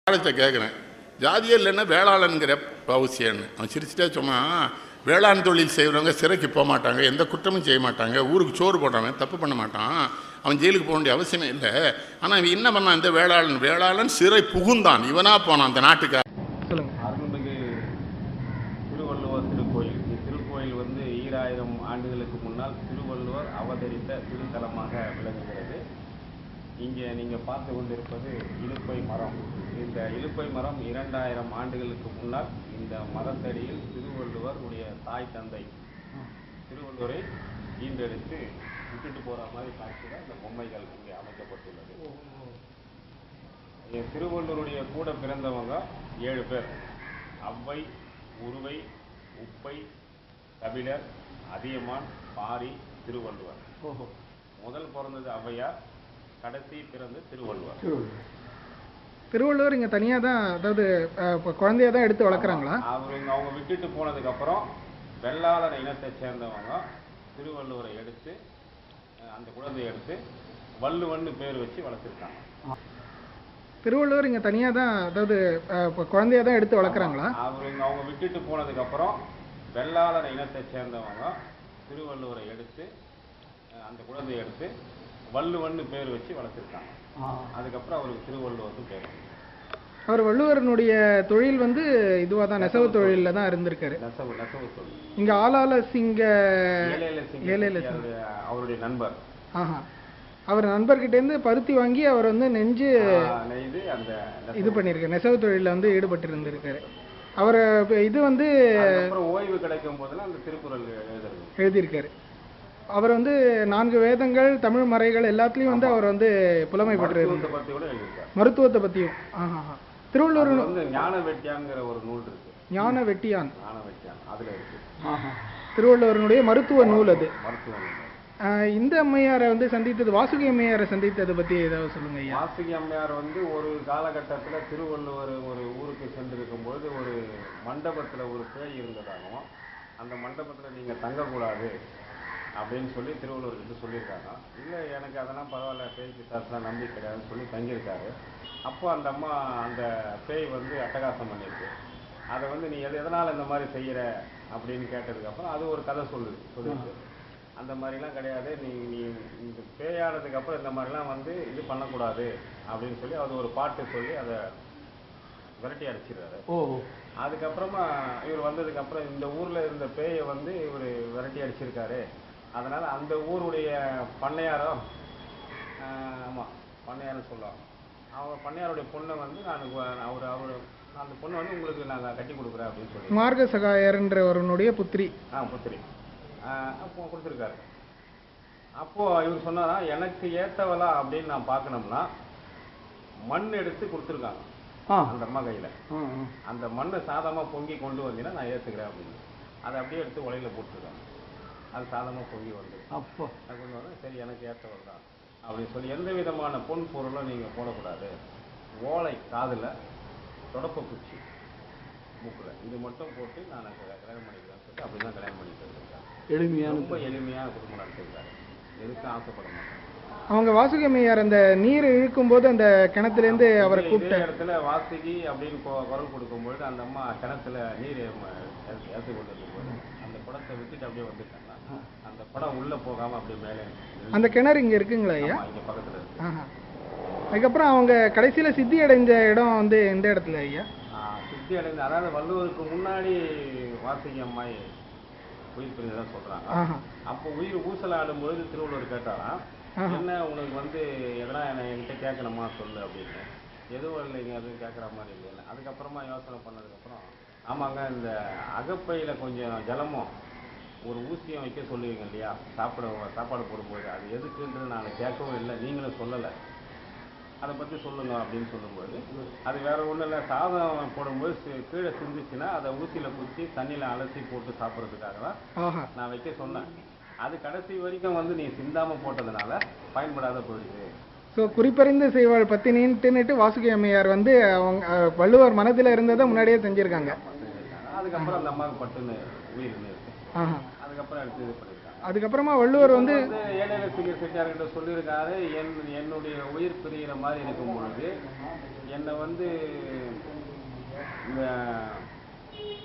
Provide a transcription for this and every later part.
கேட்குறேன், ஜாதியே இல்லைன்னா வேளாளனுங்கிற அவசியம்னு. அவன் சிரிச்சுட்டே சொன்னான், வேளாண் தொழில் செய்கிறவங்க சிறைக்கு போக மாட்டாங்க, எந்த குற்றமும் செய்ய மாட்டாங்க, ஊருக்கு சோறு போடுறவன் தப்பு பண்ண மாட்டான், அவன் ஜெயிலுக்கு போக வேண்டிய அவசியமே இல்லை. ஆனால் இவன் என்ன பண்ணான், இந்த வேளாளன் சிறை புகுந்தான், இவனாக போனான் அந்த நாட்டுக்கு. அருள்மிகு திருவள்ளுவர் திருக்கோயில். திருக்கோயில் வந்து 2000 ஆண்டுகளுக்கு முன்னால் திருவள்ளுவர் அவதரித்த திருத்தலமாக விளங்குகிறது. இங்கே நீங்கள் பார்த்து கொண்டிருப்பது இலுப்பை மரம். இந்த இலுப்பை மரம் 2000 ஆண்டுகளுக்கு முன்னால் இந்த மரத்தடியில் திருவள்ளுவர் உடைய தாய் தந்தை திருவள்ளுவரை ஈண்டெடுத்து விட்டுட்டு போகிற மாதிரி காட்சியில் இந்த பொம்மைகள் இங்கே அமைக்கப்பட்டுள்ளது. திருவள்ளுவருடைய கூட பிறந்தவங்க 7 பேர். அவ்வை, உருவை, உப்பை, கபிலர், அதியமான், பாரி, திருவள்ளுவர். முதல் பிறந்தது ஔவையார், கடைசி பிறந்து திருவள்ளுவர். திருவள்ளுவர் இங்கே தனியாக தான், அதாவது குழந்தைய தான் எடுத்து வளர்க்குறாங்களா? அவங்க விட்டுட்டு போனதுக்கப்புறம் வெள்ளாளர் இனத்தை சேர்ந்தவங்க திருவள்ளுவரை எடுத்து, அந்த குழந்தையை எடுத்து வள்ளுவன்னு பேர் வச்சு வளர்த்துருக்காங்க. திருவள்ளுவர் இங்கே தனியாக தான், அதாவது குழந்தைய தான் எடுத்து வளர்க்குறாங்களா? அவங்க விட்டுட்டு போனதுக்கப்புறம் வெள்ளாளர் இனத்தை சேர்ந்தவங்க திருவள்ளுவரை எடுத்து, அந்த குழந்தையை எடுத்து வள்ளுவன்னு பேர் வச்சு வளர்த்துருக்காங்க. அதுக்கப்புறம் அவருக்கு திருவள்ளுவருக்கு பேர். அவர் வள்ளுவரனுடைய தொழில் வந்து இதுவாக தான், நெசவு தொழிலில் தான் இருந்திருக்காரு. நெசவு தொழில். இங்கே ஆளால சிங்க அவருடைய நண்பர். அவர் நண்பர்கிட்டேருந்து பருத்தி வாங்கி அவர் வந்து நெஞ்சு அந்த இது பண்ணியிருக்காரு, நெசவு தொழிலில் வந்து ஈடுபட்டு இருந்திருக்காரு. அவர் இது வந்து ஓய்வு கிடைக்கும் போதெல்லாம் அந்த திருக்குறள் எழுதியிருக்காரு. அவர் வந்து 4 வேதங்கள், தமிழ் மறைகள் எல்லாத்துலேயும் வந்து அவர் வந்து புலமை பெற்று மருத்துவத்தை பற்றியும். திருவள்ளுவர் வந்து ஞான வெட்டியான்ங்கிற ஒரு நூல் இருக்கு. ஞான வெட்டியான் அதுல இருக்கு. திருவள்ளுவருடைய மருத்துவ நூல் அது. மருத்துவ நூல். இந்த அம்மையாரை வந்து சந்தித்தது, வாசுகி அம்மையாரை சந்தித்ததை பற்றி ஏதாவது சொல்லுங்க ஐயா. வாசுகி அம்மையார் வந்து ஒரு காலகட்டத்தில் திருவள்ளுவர் ஒரு ஊருக்கு சென்றிருக்கும் பொழுது ஒரு மண்டபத்தில் ஒரு பேய் இருந்ததாகவும், அந்த மண்டபத்தில் நீங்கள் தங்கக்கூடாது அப்படின்னு சொல்லி திருவள்ளுவர்கிட்ட சொல்லியிருக்காங்க. இல்லை, எனக்கு அதெல்லாம் பரவாயில்ல, பேய் பிசாசுலாம் நம்பிக்கை கிடையாதுன்னு சொல்லி தங்கியிருக்காரு. அப்போ அந்த அம்மா அந்த பேய் வந்து அட்டகாசம் பண்ணியிருக்கு. அதை வந்து நீ எதனால் இந்த மாதிரி செய்கிற அப்படின்னு கேட்டதுக்கப்புறம் அது ஒரு கதை சொல்லிருக்கு. அந்த மாதிரிலாம் கிடையாது, நீ இந்த பேயானதுக்கப்புறம் இந்த மாதிரிலாம் வந்து இது பண்ணக்கூடாது அப்படின்னு சொல்லி அது ஒரு பாட்டு சொல்லி அதை விரட்டி அடிச்சிடுறாரு. அதுக்கப்புறமா இவர் வந்ததுக்கப்புறம் இந்த ஊரில் இருந்த பேயை வந்து இவர் விரட்டி அடிச்சிருக்காரு. அதனால் அந்த ஊருடைய பண்ணையாரோ, ஆமாம் பண்ணையாரம் சொல்லுவாங்க, அவங்க பண்ணையாருடைய பொண்ணை வந்து அவர் அந்த பொண்ணை வந்து உங்களுக்கு நாங்கள் கட்டி கொடுக்குறேன் அப்படின்னு சொல்லி மார்க சகாயர்ன்றவருடைய புத்திரி. புத்திரி அப்போ கொடுத்துருக்காரு. அப்போது இவர் சொன்னாரா, எனக்கு ஏற்றவளா அப்படின்னு நான் பார்க்கணும்னா மண் எடுத்து கொடுத்துருக்காங்க அந்த அம்மா கையில். அந்த மண்ணை சாதமாக பொங்கி கொண்டு வந்தீங்கன்னா நான் ஏற்றுக்கிறேன் அப்படின்னு. அதை அப்படியே எடுத்து உலையில் போட்டுருக்காங்க. அது சாதமாக பொங்கி வந்து அப்போ அது கொண்டு வந்து சரி எனக்கு ஏற்றவள் தான் அப்படின்னு சொல்லி, எந்த விதமான பொன் பொருளும் நீங்கள் போடக்கூடாது, ஓலை காதில், தொடப்ப குச்சி மூக்கில், இது மட்டும் போட்டு நான் கல்யாணம் பண்ணிக்கிறேன்னு சொல்லிட்டு அப்படி தான் கல்யாணம் பண்ணிட்டு இருக்காங்க. ரொம்ப எளிமையாக குடும்பம் நடத்திருக்காரு. எதுக்கும் ஆசைப்பட மாட்டாங்க. அவங்க வாசுகி அம்மையார் அந்த நீர் இழுக்கும் போது அந்த கிணத்துலேருந்து அவரை கூப்பிட்ட இடத்துல வாசுகி அப்படின்னு குரல் கொடுக்கும்பொழுது அந்த அம்மா கிணத்துல நீர் ஏற்றி கொண்டு இருக்கும்போது அந்த குடத்தை விட்டுட்டு அப்படியே வந்துட்டாங்க. அந்த குடம் உள்ளே போகாமல் அப்படியே மேலே. அந்த கிணறு இங்கே இருக்குங்களா ஐயா? இங்கே பக்கத்தில் இருக்கு. அதுக்கப்புறம் அவங்க கடைசியில் சித்தி அடைஞ்ச இடம் வந்து எந்த இடத்துல ஐயா? சித்தி அடைந்த, அதாவது வள்ளுவருக்கு முன்னாடி வாசுகி அம்மாய் உயிர் பிரிஞ்சதான் சொல்கிறாங்க. அப்போ உயிர் ஊசலாடும் பொழுது திருவள்ளுவர் கேட்டாராம், என்ன உனக்கு வந்து எதனா என்கிட்ட கேட்கணுமா சொல்லு அப்படின்னு. எதுவும் இல்லைங்க, அதுவும் கேட்குற மாதிரி இல்லைல்ல. அதுக்கப்புறமா யோசனை பண்ணதுக்கப்புறம், ஆமாங்க இந்த அகப்பையில் கொஞ்சம் ஜலமும் ஒரு ஊசியம் வைக்க சொல்லுவீங்க இல்லையா சாப்பாடு போடும்போது, அது எதுக்குன்றது நான் கேட்கவும் இல்லை, நீங்களும் சொல்லலை, அதை பற்றி சொல்லுங்க அப்படின்னு சொல்லும்போது, அது வேற ஒன்றும் இல்லை, சாதம் போடும்போது கீழே சிந்துச்சுன்னா அதை ஊசியில் குத்தி தண்ணியில் அலசி போட்டு சாப்பிட்றதுக்காக தான் நான் வைக்க சொன்னேன். அது கடைசி வரைக்கும் வந்து நீ சிந்தாமல் போட்டதுனால பயன்படாத போயிடுது. ஸோ குறிப்பறிந்து செய்வாள் பத்தினின்ட்டு வாசுகி அம்மையார் வந்து அவங்க வள்ளுவர் மனதில் இருந்ததை முன்னாடியே செஞ்சுருக்காங்க. அதுக்கப்புறம் அந்த அம்மாவுக்கு பட்டுன்னு உயிர் இருக்கு. அதுக்கப்புறம் அதுக்கப்புறம் எடுத்து இது பண்ணியிருக்காங்க. அதுக்கப்புறமா வள்ளுவர் வந்து ஏழையில சிங்கர் செட்டியார்கிட்ட சொல்லியிருக்காரு, என்னுடைய உயிர் பிரிகிற மாதிரி இருக்கும் பொழுது என்னை வந்து இந்த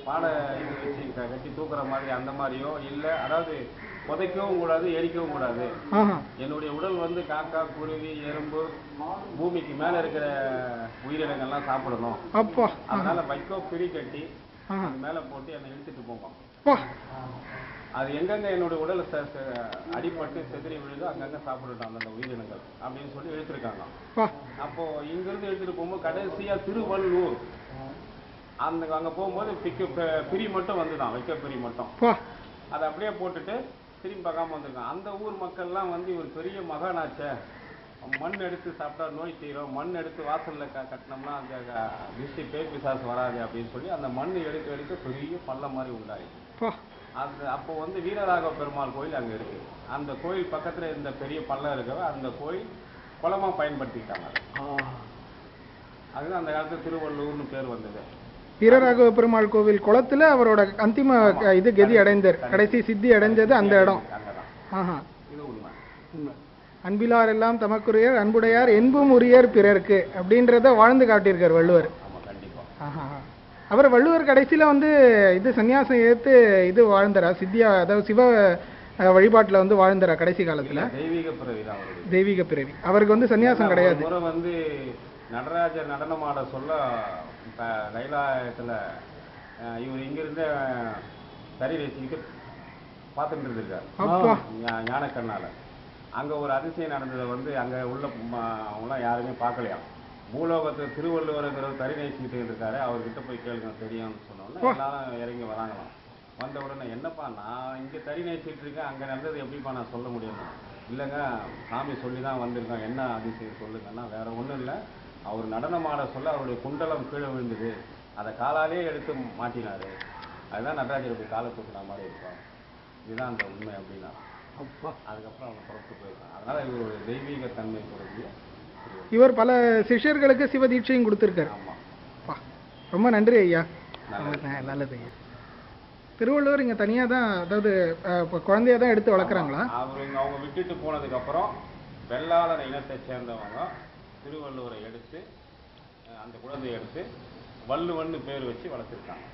பாட இது வச்சு கட்டி தூக்குற மாதிரி அந்த மாதிரியோ இல்லை, அதாவது புதைக்கவும் கூடாது, எரிக்கவும் கூடாது. என்னுடைய உடல் வந்து காக்கா, குருவி, எறும்பு, பூமிக்கு மேல இருக்கிற உயிரினங்கள்லாம் சாப்பிடணும். அதனால வைக்கோ பிரி கட்டி மேல போட்டு என்னை இழுத்துட்டு போவோம். அது எங்கெங்க என்னுடைய உடல் அடிபட்டு செதறி விழுதோ அங்கங்க சாப்பிடணும் அந்த உயிரினங்கள் அப்படின்னு சொல்லி இழுத்துருக்காங்க. அப்போ இங்கிருந்து எடுத்துட்டு போகும்போது கடைசியா திருவள்ளூர் அங்க போகும்போது பிரி மட்டும் வந்துதான், வைக்க பிரி மட்டும். அதை அப்படியே போட்டுட்டு திரும்பி பார்க்காம வந்திருக்கான். அந்த ஊர் மக்கள்லாம் வந்து இவர் பெரிய மகானாச்ச, மண் எடுத்து சாப்பிட்டா நோய் தீரும், மண் எடுத்து வாசல்ல கட்டினோம்னா அந்த திருஷ்டி பேய் பிசாசு வராது அப்படின்னு சொல்லி அந்த மண் எடுத்து எடுத்து பெரிய பள்ளம் மாதிரி உண்டாயிடுச்சு. அது அப்போ வந்து வீரராகவ பெருமாள் கோயில் அங்கே இருக்கு. அந்த கோயில் பக்கத்துல இந்த பெரிய பள்ளம் இருக்கவே அந்த கோயில் குளமா பயன்படுத்திக்கிட்டாங்க. அதுதான் அந்த காலத்துல திருவள்ளூர்னு பேர் வந்தது. வீரராகவ பெருமாள் கோவில் குளத்துல அவரோட அந்திம இது கதி அடைந்தார், கடைசி சித்தி அடைஞ்சது அந்த இடம். அன்பிலார் எல்லாம் தமக்குரியர் அன்புடையார் என்பும் உரியர் பிறர்க்கு அப்படின்றத வாழ்ந்து காட்டியிருக்கார் வள்ளுவர். அவர் வள்ளுவர் கடைசியில வந்து இது சன்னியாசம் ஏற்று இது வாழ்ந்தாரா, சித்தியா அதாவது சிவ வழிபாட்டுல வந்து வாழ்ந்தாரா கடைசி காலத்துல? தெய்வீக பிறவி. அவருக்கு வந்து சன்னியாசம் கிடையாது. வந்து நடராஜர் நடனமாட சொல்ல கைலாயத்துல இவர் இங்கிருந்தே சரி வச்சுக்கிட்டு பார்த்துட்டு இருந்திருக்காரு ஞானக்கண்ணால. அங்க ஒரு அதிசயம் நடந்ததை வந்து அங்க உள்ள அவங்களாம் யாருமே பார்க்கலையாம். பூலோகத்தில் திருவள்ளுவருங்கிறவர் தறி நெய்ச்சிக்கிட்டு இருக்காரு, அவர்கிட்ட போய் கேளுங்க தெரியும்னு சொன்னோன்னா எல்லாரும் இறங்கி வராங்களாம். வந்த உடனே என்னப்பா நான் இங்கே தறி நெய்ச்சிட்டு இருக்கேன், அங்கே நடந்தது எப்படிப்பா நான் சொல்ல முடியும்? இல்லைங்க சாமி சொல்லி தான் வந்திருக்கோம், என்ன அதிசயம் சொல்லுங்கன்னா வேற ஒன்றும் இல்லை, அவர் நடனமாட சொல்ல அவருடைய குண்டலம் கீழே விழுந்தது, அதை காலாலே எடுத்து மாட்டினாரு, அதுதான் நடராஜருடைய காலை தூக்குன மாதிரி இருக்கும், இதுதான் அந்த உண்மை அப்படின்னா. அதுக்கப்புறம் அவங்க புறத்து போயிருக்காங்க. அதனால இவருடைய தெய்வீக தன்மை கூடிய இவர் பல சிஷ்யர்களுக்கு சிவ தீட்சையும் கொடுத்துருக்காரு. ரொம்ப நன்றி ஐயா. நல்லது ஐயா. திருவள்ளுவர் இங்க தனியா தான், அதாவது குழந்தைய தான் எடுத்து வளர்க்குறாங்களா? அவங்க விட்டுட்டு போனதுக்கு அப்புறம் வெள்ளாளர் இனத்தை சேர்ந்தவங்க திருவள்ளுவரை எடுத்து அந்த குழந்தையை எடுத்து வள்ளுவன்னு பேர் வச்சு வளர்த்துருக்காங்க.